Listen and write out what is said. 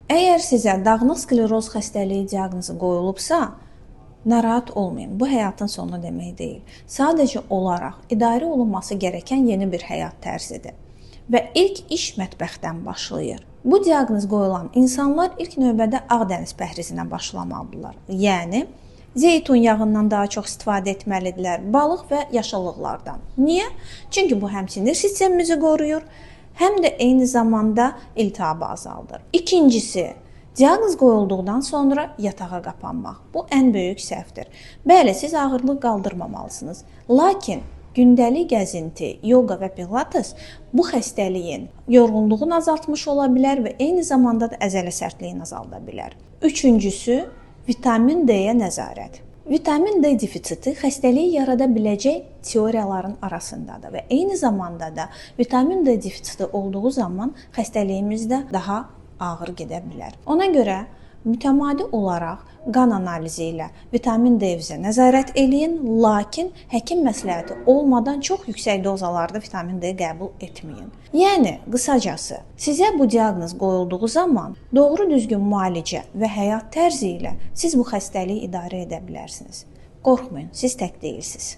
Əgər sizə dağınıq skleroz xəstəliyi diaqnozu qoyulubsa, narahat olmayın. Bu həyatın sonu demək deyil. Sadəcə olaraq idarə olunması gərəkən yeni bir həyat tərzidir. Və ilk iş mətbəxdən başlayır. Bu diaqnoz qoyulan insanlar ilk növbədə Ağdəniz pəhrizinə başlamalıdırlar. Yəni zeytun yağından daha çox istifadə etməlidirlər, balıq və yaşıllıqlardan. Niyə? Çünki bu həm sinir sistemimizi qoruyur, həm də eyni zamanda iltihabı azaldır. İkincisi, diaqnoz qoyulduqdan sonra yatağa qapanmaq. Bu ən böyük səhvdir. Bəli, siz ağırlıq qaldırmamalısınız. Lakin gündəlik gəzinti, yoga və pilates bu xəstəliyin yorğunluğunu azaltmış ola bilər və eyni zamanda da əzələ sərtliyini azalda bilər. Üçüncüsü, vitamin D-yə nəzarət. Vitamin D defisiti xəstəliyi yarada biləcək teoriyaların arasındadır və eyni zamanda da vitamin D defisiti olduğu zaman xəstəliyimiz də daha ağır gedə bilər. Ona görə mütəmadi olaraq qan analizi ilə vitamin D-vizə nəzarət eləyin, lakin həkim məsləhəti olmadan çox yüksək dozalarda vitamin D qəbul etməyin. Yəni, qısacası, sizə bu diaqnoz qoyulduğu zaman doğru düzgün müalicə və həyat tərzi ilə siz bu xəstəliyi idarə edə bilərsiniz. Qorxmayın, siz tək deyilsiniz.